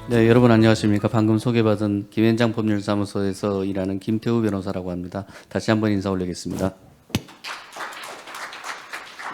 네, 여러분 안녕하십니까. 방금 소개받은 김현장 법률사무소에서 일하는 김태우 변호사라고 합니다. 다시 한번 인사 올리겠습니다.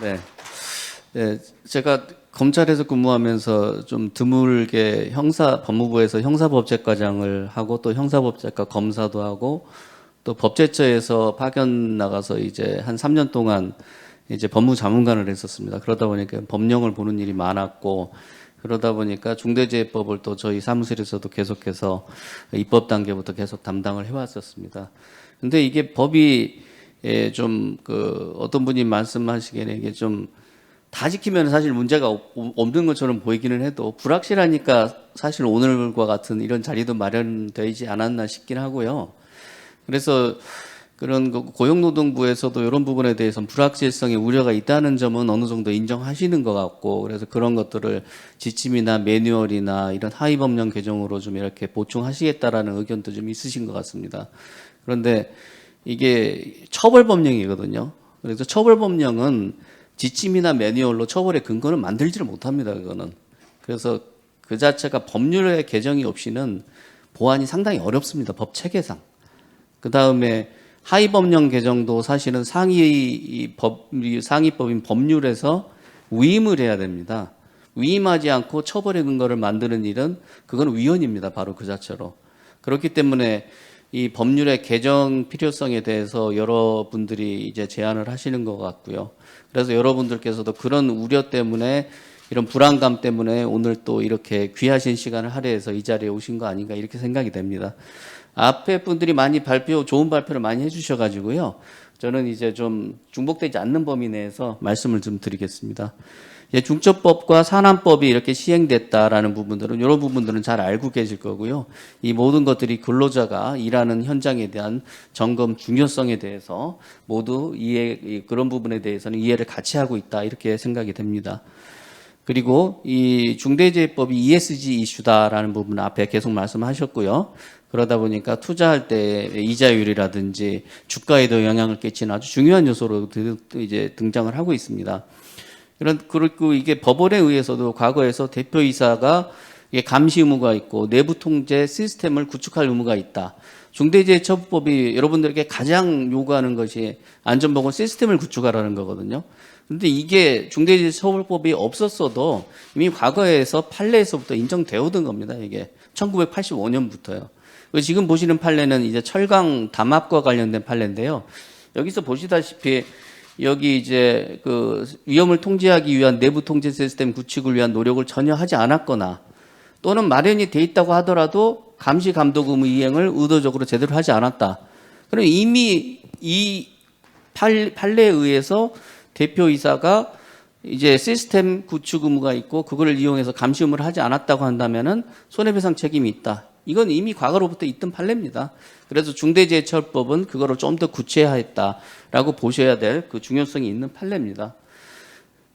네, 네, 제가 검찰에서 근무하면서 좀 드물게 법무부에서 형사법제과장을 하고 또 형사법제과 검사도 하고 또 법제처에서 파견 나가서 이제 한 3년 동안 이제 법무자문관을 했었습니다. 그러다 보니까 법령을 보는 일이 많았고 그러다 보니까 중대재해법을 또 저희 사무실에서도 계속해서 입법 단계부터 계속 담당을 해왔었습니다. 근데 이게 법이 좀 어떤 분이 말씀하시기에는 이게 좀 다 지키면 사실 문제가 없는 것처럼 보이기는 해도 불확실하니까 사실 오늘과 같은 이런 자리도 마련되지 않았나 싶긴 하고요. 그래서 그런 고용노동부에서도 이런 부분에 대해서는 불확실성의 우려가 있다는 점은 어느 정도 인정하시는 것 같고, 그래서 그런 것들을 지침이나 매뉴얼이나 이런 하위 법령 개정으로 좀 이렇게 보충하시겠다라는 의견도 좀 있으신 것 같습니다. 그런데 이게 처벌 법령이거든요. 그래서 처벌 법령은 지침이나 매뉴얼로 처벌의 근거는 만들지를 못합니다. 그거는. 그래서 그 자체가 법률의 개정이 없이는 보완이 상당히 어렵습니다. 법 체계상. 그 다음에 하위 법령 개정도 사실은 상위법인 법률에서 위임을 해야 됩니다. 위임하지 않고 처벌의 근거를 만드는 일은 그건 위헌입니다. 바로 그 자체로. 그렇기 때문에 이 법률의 개정 필요성에 대해서 여러분들이 이제 제안을 하시는 것 같고요. 그래서 여러분들께서도 그런 우려 때문에 이런 불안감 때문에 오늘 또 이렇게 귀하신 시간을 할애해서 이 자리에 오신 거 아닌가 이렇게 생각이 됩니다. 앞에 분들이 많이 좋은 발표를 많이 해주셔가지고요. 저는 이제 좀 중복되지 않는 범위 내에서 말씀을 좀 드리겠습니다. 중처법과 산안법이 이렇게 시행됐다라는 부분들은, 이런 부분들은 잘 알고 계실 거고요. 이 모든 것들이 근로자가 일하는 현장에 대한 점검 중요성에 대해서 모두 그런 부분에 대해서는 이해를 같이 하고 있다, 이렇게 생각이 됩니다. 그리고 이 중대재해법이 ESG 이슈다라는 부분 앞에 계속 말씀하셨고요. 그러다 보니까 투자할 때 이자율이라든지 주가에도 영향을 끼치는 아주 중요한 요소로 이제 등장을 하고 있습니다. 그리고 이게 법원에 의해서도 과거에서 대표이사가 감시 의무가 있고 내부 통제 시스템을 구축할 의무가 있다. 중대재해처벌법이 여러분들에게 가장 요구하는 것이 안전보건 시스템을 구축하라는 거거든요. 근데 이게 중대재해처벌법이 없었어도 이미 과거에서 판례에서부터 인정되었던 겁니다. 이게 1985년부터요. 지금 보시는 판례는 이제 철강 담합과 관련된 판례인데요. 여기서 보시다시피 여기 이제 위험을 통제하기 위한 내부 통제 시스템 구축을 위한 노력을 전혀 하지 않았거나 또는 마련이 돼 있다고 하더라도 감시 감독 의무 이행을 의도적으로 제대로 하지 않았다. 그럼 이미 이 판례에 의해서 대표이사가 이제 시스템 구축 의무가 있고 그거를 이용해서 감시 의무를 하지 않았다고 한다면은 손해배상 책임이 있다. 이건 이미 과거로부터 있던 판례입니다. 그래서 중대재해처벌법은 그거를 좀 더 구체화했다라고 보셔야 될 그 중요성이 있는 판례입니다.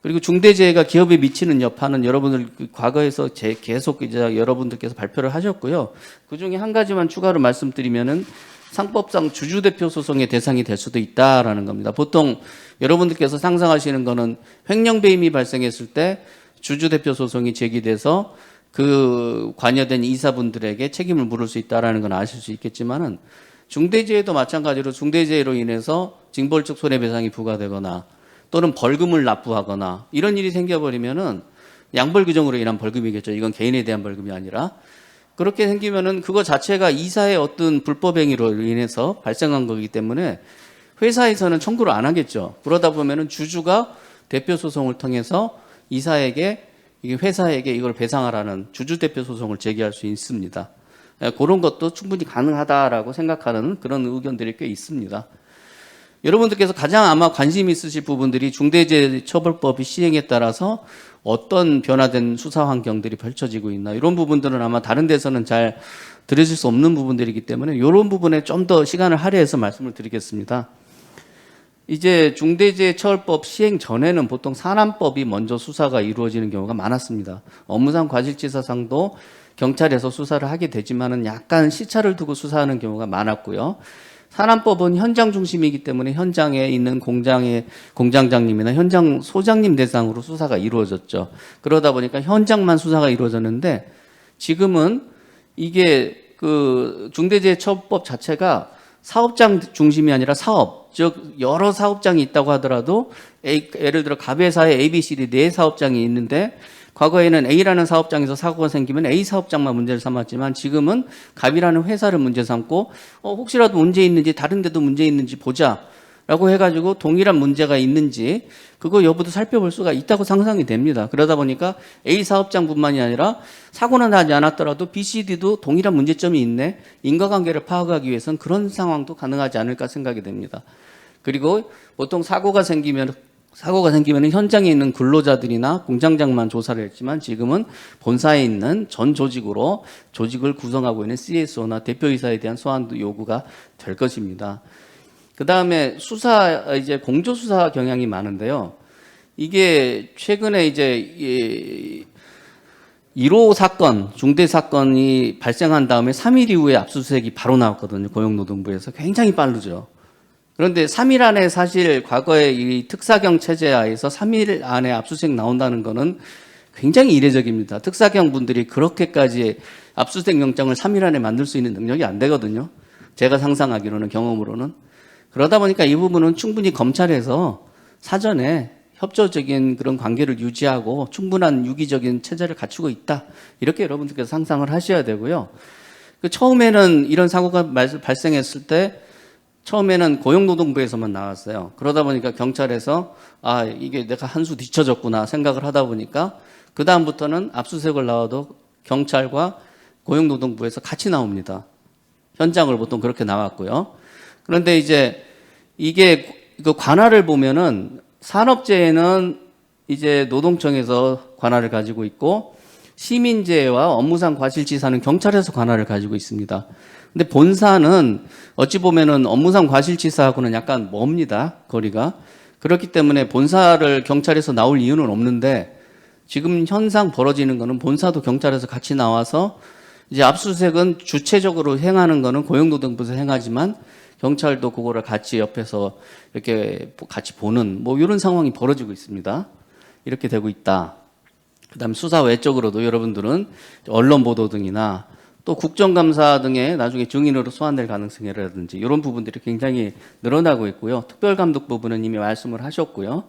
그리고 중대재해가 기업에 미치는 여파는 여러분들 과거에서 계속 이제 여러분들께서 발표를 하셨고요. 그 중에 한 가지만 추가로 말씀드리면은 상법상 주주대표 소송의 대상이 될 수도 있다라는 겁니다. 보통 여러분들께서 상상하시는 거는 횡령배임이 발생했을 때 주주대표 소송이 제기돼서 그 관여된 이사분들에게 책임을 물을 수 있다라는 건 아실 수 있겠지만은 중대재해도 마찬가지로 중대재해로 인해서 징벌적 손해배상이 부과되거나 또는 벌금을 납부하거나 이런 일이 생겨버리면은 양벌 규정으로 인한 벌금이겠죠. 이건 개인에 대한 벌금이 아니라. 그렇게 생기면은 그거 자체가 이사의 어떤 불법 행위로 인해서 발생한 거기 때문에 회사에서는 청구를 안 하겠죠. 그러다 보면은 주주가 대표 소송을 통해서 이사에게 회사에게 이걸 배상하라는 주주대표 소송을 제기할 수 있습니다. 그런 것도 충분히 가능하다라고 생각하는 그런 의견들이 꽤 있습니다. 여러분들께서 가장 아마 관심 있으실 부분들이 중대재해처벌법이 시행에 따라서 어떤 변화된 수사 환경들이 펼쳐지고 있나, 이런 부분들은 아마 다른 데서는 잘 들으실 수 없는 부분들이기 때문에 이런 부분에 좀 더 시간을 할애해서 말씀을 드리겠습니다. 이제 중대재해처벌법 시행 전에는 보통 산안법이 먼저 수사가 이루어지는 경우가 많았습니다. 업무상 과실치사상도 경찰에서 수사를 하게 되지만은 약간 시차를 두고 수사하는 경우가 많았고요. 산안법은 현장 중심이기 때문에 현장에 있는 공장장님이나 현장 소장님 대상으로 수사가 이루어졌죠. 그러다 보니까 현장만 수사가 이루어졌는데 지금은 이게 그 중대재해처벌법 자체가 사업장 중심이 아니라 사업, 즉 여러 사업장이 있다고 하더라도 예를 들어 갑회사에 A, B, C, D 네 사업장이 있는데 과거에는 A라는 사업장에서 사고가 생기면 A 사업장만 문제를 삼았지만 지금은 갑이라는 회사를 문제 삼고 혹시라도 문제 있는지 다른 데도 문제 있는지 보자라고 해가지고 동일한 문제가 있는지 그거 여부도 살펴볼 수가 있다고 상상이 됩니다. 그러다 보니까 A 사업장뿐만이 아니라 사고는 나지 않았더라도 B, C, D도 동일한 문제점이 있네. 인과관계를 파악하기 위해서는 그런 상황도 가능하지 않을까 생각이 됩니다. 그리고 보통 사고가 생기면 현장에 있는 근로자들이나 공장장만 조사를 했지만 지금은 본사에 있는 전 조직으로 조직을 구성하고 있는 CSO나 대표이사에 대한 소환도 요구가 될 것입니다. 그 다음에 이제 공조수사 경향이 많은데요. 이게 최근에 이제 1호 사건, 중대 사건이 발생한 다음에 3일 이후에 압수수색이 바로 나왔거든요. 고용노동부에서. 굉장히 빠르죠. 그런데 3일 안에 사실 과거에 이 특사경 체제 하에서 3일 안에 압수수색 나온다는 거는 굉장히 이례적입니다. 특사경 분들이 그렇게까지 압수수색 영장을 3일 안에 만들 수 있는 능력이 안 되거든요. 제가 상상하기로는, 경험으로는. 그러다 보니까 이 부분은 충분히 검찰에서 사전에 협조적인 그런 관계를 유지하고 충분한 유기적인 체제를 갖추고 있다. 이렇게 여러분들께서 상상을 하셔야 되고요. 처음에는 이런 사고가 발생했을 때 처음에는 고용노동부에서만 나왔어요. 그러다 보니까 경찰에서 이게 내가 한 수 뒤쳐졌구나 생각을 하다 보니까 그 다음부터는 압수수색을 나와도 경찰과 고용노동부에서 같이 나옵니다. 현장을 보통 그렇게 나왔고요. 그런데 이제 이게 그 관할을 보면은 산업재해는 이제 노동청에서 관할을 가지고 있고 시민재해와 업무상 과실치사는 경찰에서 관할을 가지고 있습니다. 근데 본사는 어찌 보면은 업무상 과실치사하고는 약간 멉니다, 거리가. 그렇기 때문에 본사를 경찰에서 나올 이유는 없는데 지금 현상 벌어지는 거는 본사도 경찰에서 같이 나와서 이제 압수수색은 주체적으로 행하는 거는 고용노동부에서 행하지만 경찰도 그거를 같이 옆에서 이렇게 같이 보는 이런 상황이 벌어지고 있습니다. 이렇게 되고 있다. 그다음 수사 외적으로도 여러분들은 언론 보도 등이나 또 국정감사 등의 나중에 증인으로 소환될 가능성이라든지 이런 부분들이 굉장히 늘어나고 있고요. 특별감독 부분은 이미 말씀을 하셨고요.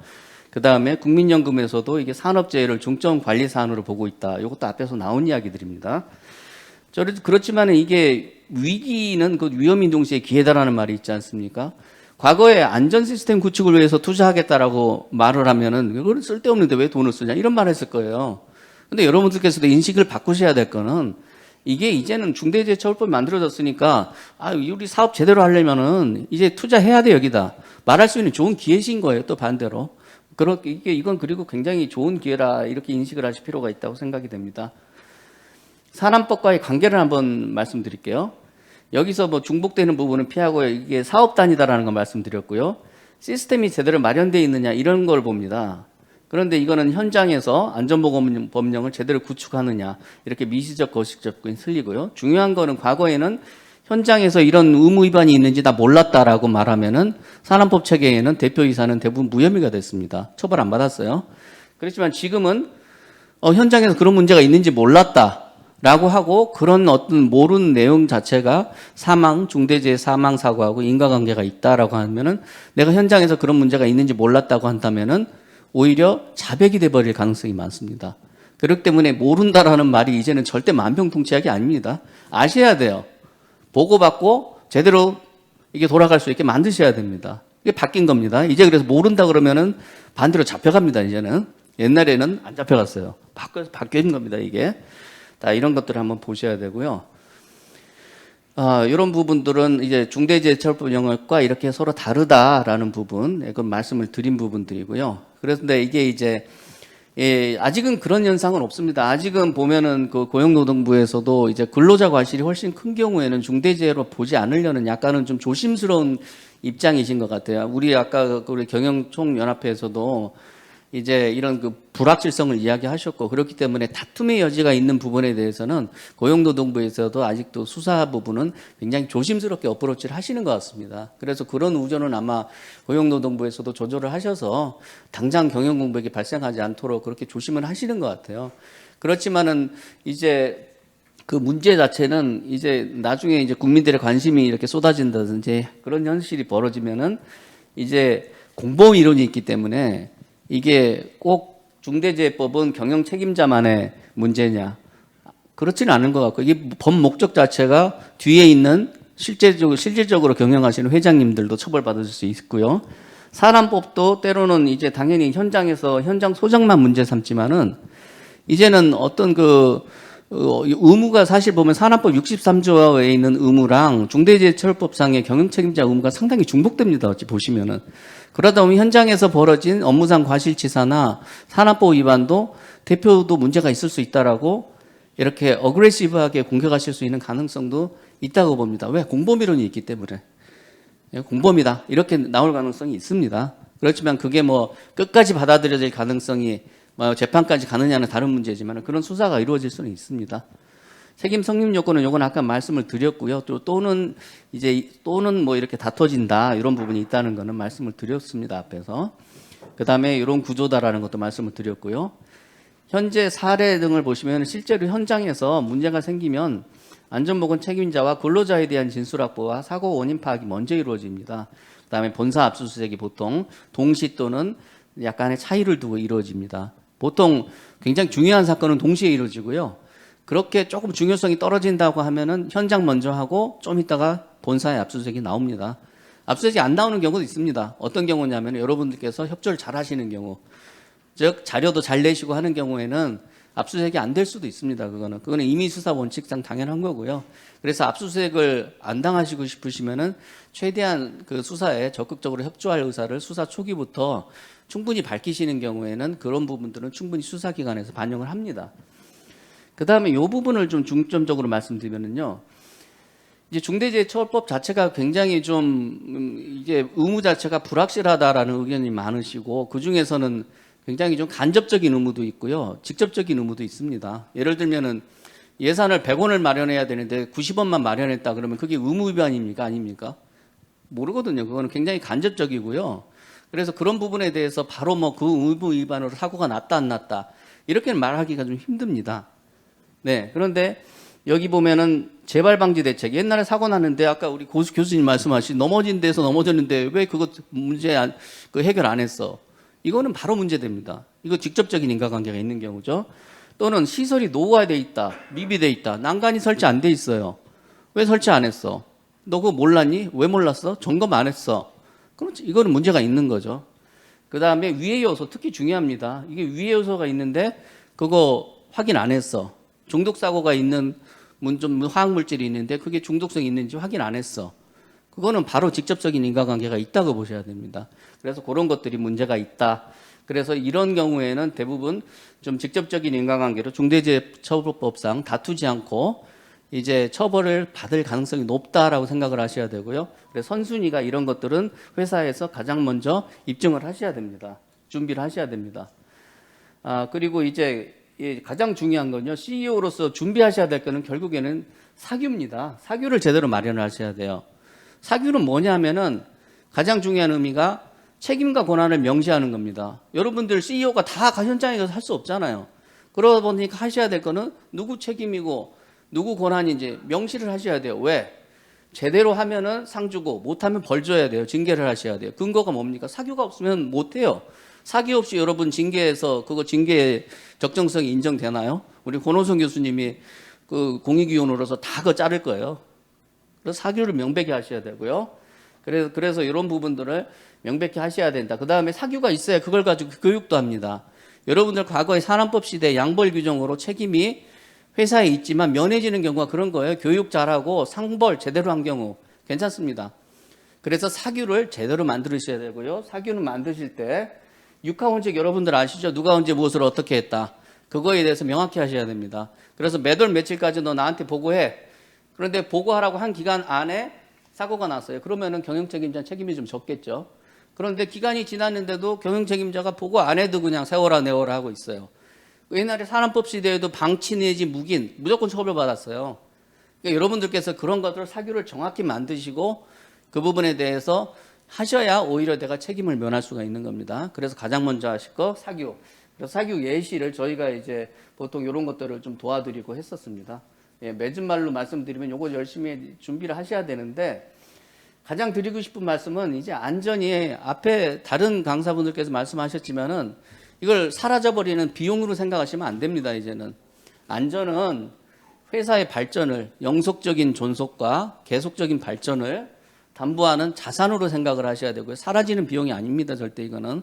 그 다음에 국민연금에서도 이게 산업재해를 중점 관리 사안으로 보고 있다. 이것도 앞에서 나온 이야기들입니다. 그렇지만 이게 위기는 그 위험인 동시에 기회다라는 말이 있지 않습니까? 과거에 안전 시스템 구축을 위해서 투자하겠다라고 말을 하면은 그걸 쓸데없는데 왜 돈을 쓰냐 이런 말 했을 거예요. 근데 여러분들께서도 인식을 바꾸셔야 될 거는 이게 이제는 중대재해처벌법이 만들어졌으니까 우리 사업 제대로 하려면은 이제 투자해야 돼 여기다 말할 수 있는 좋은 기회신 거예요. 또 반대로 이건 그리고 굉장히 좋은 기회라 이렇게 인식을 하실 필요가 있다고 생각이 됩니다. 산안법과의 관계를 한번 말씀드릴게요. 여기서 중복되는 부분은 피하고 이게 사업 단위다라는 걸 말씀드렸고요. 시스템이 제대로 마련되어 있느냐 이런 걸 봅니다. 그런데 이거는 현장에서 안전보건법령을 제대로 구축하느냐 이렇게 미시적 거시적인 틀리고요. 중요한 거는 과거에는 현장에서 이런 의무 위반이 있는지 나 몰랐다라고 말하면은 산안법 체계에는 대표이사는 대부분 무혐의가 됐습니다. 처벌 안 받았어요. 그렇지만 지금은 현장에서 그런 문제가 있는지 몰랐다라고 하고 그런 어떤 모르는 내용 자체가 중대재해 사망 사고하고 인과관계가 있다라고 하면은 내가 현장에서 그런 문제가 있는지 몰랐다고 한다면은 오히려 자백이 돼버릴 가능성이 많습니다. 그렇기 때문에 모른다라는 말이 이제는 절대 만병통치약이 아닙니다. 아셔야 돼요. 보고받고 제대로 이게 돌아갈 수 있게 만드셔야 됩니다. 이게 바뀐 겁니다. 이제 그래서 모른다 그러면은 반대로 잡혀갑니다. 이제는 옛날에는 안 잡혀갔어요. 바뀐 겁니다. 이게 다 이런 것들을 한번 보셔야 되고요. 이런 부분들은 이제 중대재해처벌법 영역과 이렇게 서로 다르다라는 부분, 그건 말씀을 드린 부분들이고요. 그런데 이게 이제 아직은 그런 현상은 없습니다. 아직은 보면은 그 고용노동부에서도 이제 근로자 과실이 훨씬 큰 경우에는 중대재해로 보지 않으려는 약간은 좀 조심스러운 입장이신 것 같아요. 우리 아까 우리 경영총연합회에서도 이제 이런 그 불확실성을 이야기하셨고 그렇기 때문에 다툼의 여지가 있는 부분에 대해서는 고용노동부에서도 아직도 수사 부분은 굉장히 조심스럽게 어프로치를 하시는 것 같습니다. 그래서 그런 우려는 아마 고용노동부에서도 조절을 하셔서 당장 경영공백이 발생하지 않도록 그렇게 조심을 하시는 것 같아요. 그렇지만은 이제 그 문제 자체는 이제 나중에 이제 국민들의 관심이 이렇게 쏟아진다든지 그런 현실이 벌어지면은 이제 공범 이론이 있기 때문에 이게 꼭 중대재해법은 경영 책임자만의 문제냐, 그렇지는 않은 것 같고, 이게 법 목적 자체가 뒤에 있는 실질적으로 경영하시는 회장님들도 처벌받을 수 있고요. 사람법도 때로는 이제 당연히 현장에서 현장 소장만 문제 삼지만은 이제는 어떤 의무가 사실 보면 산업법 63조에 있는 의무랑 중대재해처벌법상의 경영책임자 의무가 상당히 중복됩니다. 어찌 보시면은. 그러다 보면 현장에서 벌어진 업무상 과실치사나 산업법 위반도 대표도 문제가 있을 수 있다라고 이렇게 어그레시브하게 공격하실 수 있는 가능성도 있다고 봅니다. 왜? 공범이론이 있기 때문에. 공범이다. 이렇게 나올 가능성이 있습니다. 그렇지만 그게 뭐 끝까지 받아들여질 가능성이 재판까지 가느냐는 다른 문제지만 그런 수사가 이루어질 수는 있습니다. 책임 성립 요건은 요건 아까 말씀을 드렸고요. 또는 뭐 이렇게 다퉈진다 이런 부분이 있다는 거는 말씀을 드렸습니다. 앞에서. 그다음에 이런 구조다라는 것도 말씀을 드렸고요. 현재 사례 등을 보시면 실제로 현장에서 문제가 생기면 안전보건 책임자와 근로자에 대한 진술 확보와 사고 원인 파악이 먼저 이루어집니다. 그다음에 본사 압수수색이 보통 동시 또는 약간의 차이를 두고 이루어집니다. 보통 굉장히 중요한 사건은 동시에 이루어지고요. 그렇게 조금 중요성이 떨어진다고 하면은 현장 먼저 하고 좀 있다가 본사의 압수수색이 나옵니다. 압수수색이 안 나오는 경우도 있습니다. 어떤 경우냐면 여러분들께서 협조를 잘 하시는 경우, 즉 자료도 잘 내시고 하는 경우에는 압수수색이 안 될 수도 있습니다. 그거는 임의 수사 원칙상 당연한 거고요. 그래서 압수수색을 안 당하시고 싶으시면은 최대한 그 수사에 적극적으로 협조할 의사를 수사 초기부터 충분히 밝히시는 경우에는 그런 부분들은 충분히 수사기관에서 반영을 합니다. 그 다음에 이 부분을 좀 중점적으로 말씀드리면은요. 이제 중대재해처벌법 자체가 굉장히 이게 의무 자체가 불확실하다라는 의견이 많으시고 그 중에서는 굉장히 좀 간접적인 의무도 있고요. 직접적인 의무도 있습니다. 예를 들면은 예산을 100원을 마련해야 되는데 90원만 마련했다 그러면 그게 의무 위반입니까? 아닙니까? 모르거든요. 그거는 굉장히 간접적이고요. 그래서 그런 부분에 대해서 바로 뭐 그 의무 위반으로 사고가 났다 안 났다 이렇게 말하기가 좀 힘듭니다. 네. 그런데 여기 보면은 재발 방지 대책. 옛날에 사고 났는데 아까 우리 고수 교수님 말씀하신 넘어진 데서 넘어졌는데 왜 그거 문제 해결 안 했어? 이거는 바로 문제됩니다. 이거 직접적인 인과관계가 있는 경우죠. 또는 시설이 노후화돼 있다, 미비돼 있다, 난간이 설치 안 돼 있어요. 왜 설치 안 했어? 너 그거 몰랐니? 왜 몰랐어? 점검 안 했어. 그렇지. 이거는 문제가 있는 거죠. 그 다음에 위해 요소 특히 중요합니다. 이게 위해 요소가 있는데 그거 확인 안 했어. 중독 사고가 있는 좀 화학 물질이 있는데 그게 중독성이 있는지 확인 안 했어. 그거는 바로 직접적인 인과관계가 있다고 보셔야 됩니다. 그래서 그런 것들이 문제가 있다. 그래서 이런 경우에는 대부분 좀 직접적인 인과관계로 중대재해처벌법상 다투지 않고 이제 처벌을 받을 가능성이 높다라고 생각을 하셔야 되고요. 그래서 선순위가 이런 것들은 회사에서 가장 먼저 입증을 하셔야 됩니다. 준비를 하셔야 됩니다. 그리고 이제 가장 중요한 건요. CEO로서 준비하셔야 될 거는 결국에는 사규입니다. 사규를 제대로 마련하셔야 돼요. 사규는 뭐냐면은 가장 중요한 의미가 책임과 권한을 명시하는 겁니다. 여러분들 CEO가 다 현장에 가서 할 수 없잖아요. 그러다 보니까 하셔야 될 거는 누구 책임이고 누구 권한인지 명시를 하셔야 돼요. 왜? 제대로 하면은 상 주고 못하면 벌 줘야 돼요. 징계를 하셔야 돼요. 근거가 뭡니까? 사규가 없으면 못해요. 사규 없이 여러분 징계해서 그거 징계의 적정성이 인정되나요? 우리 권호성 교수님이 그 공익위원으로서 다 그거 자를 거예요. 그래서 사규를 명백히 하셔야 되고요. 그래서 이런 부분들을 명백히 하셔야 된다. 그 다음에 사규가 있어야 그걸 가지고 교육도 합니다. 여러분들 과거에 산업법 시대 양벌 규정으로 책임이 회사에 있지만 면해지는 경우가 그런 거예요. 교육 잘하고 상벌 제대로 한 경우 괜찮습니다. 그래서 사규를 제대로 만드셔야 되고요. 사규는 만드실 때 육하원칙 여러분들 아시죠? 누가 언제 무엇을 어떻게 했다. 그거에 대해서 명확히 하셔야 됩니다. 그래서 몇 월 며칠까지 너 나한테 보고해. 그런데 보고하라고 한 기간 안에 사고가 났어요. 그러면은 경영책임자 책임이 좀 적겠죠. 그런데 기간이 지났는데도 경영책임자가 보고 안 해도 그냥 세워라 내워라 하고 있어요. 옛날에 산업법 시대에도 방치 내지 묵인 무조건 처벌받았어요. 그러니까 여러분들께서 그런 것들을 사규를 정확히 만드시고 그 부분에 대해서 하셔야 오히려 내가 책임을 면할 수가 있는 겁니다. 그래서 가장 먼저 하실 거 사규. 그래서 사규 예시를 저희가 이제 보통 이런 것들을 좀 도와드리고 했었습니다. 예, 맺은 말로 말씀드리면 요거 열심히 준비를 하셔야 되는데, 가장 드리고 싶은 말씀은 이제 안전이 앞에 다른 강사분들께서 말씀하셨지만은 이걸 사라져버리는 비용으로 생각하시면 안 됩니다. 이제는 안전은 회사의 발전을, 영속적인 존속과 계속적인 발전을 담보하는 자산으로 생각을 하셔야 되고요. 사라지는 비용이 아닙니다. 절대 이거는.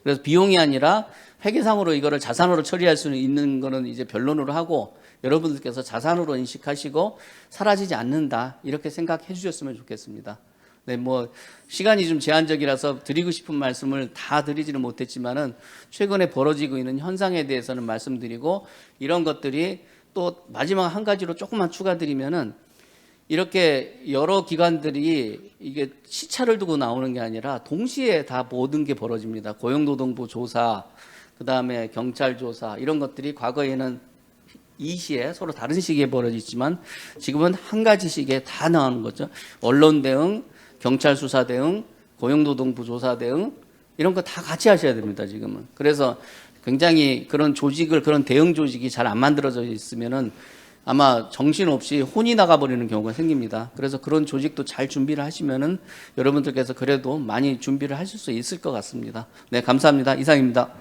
그래서 비용이 아니라 회계상으로 이거를 자산으로 처리할 수 있는 거는 이제 변론으로 하고, 여러분들께서 자산으로 인식하시고 사라지지 않는다, 이렇게 생각해 주셨으면 좋겠습니다. 네, 뭐 시간이 좀 제한적이라서 드리고 싶은 말씀을 다 드리지는 못했지만은 최근에 벌어지고 있는 현상에 대해서는 말씀드리고, 이런 것들이 또 마지막 한 가지로 조금만 추가드리면은, 이렇게 여러 기관들이 이게 시차를 두고 나오는 게 아니라 동시에 다 모든 게 벌어집니다. 고용노동부 조사, 그다음에 경찰 조사, 이런 것들이 과거에는 이 시에 서로 다른 시기에 벌어지지만 지금은 한 가지 시기에 다 나오는 거죠. 언론 대응, 경찰 수사 대응, 고용노동부 조사 대응, 이런 거 다 같이 하셔야 됩니다. 지금은. 그래서 굉장히 그런 조직을, 그런 대응 조직이 잘 안 만들어져 있으면은 아마 정신없이 혼이 나가버리는 경우가 생깁니다. 그래서 그런 조직도 잘 준비를 하시면은 여러분들께서 그래도 많이 준비를 하실 수 있을 것 같습니다. 네, 감사합니다. 이상입니다.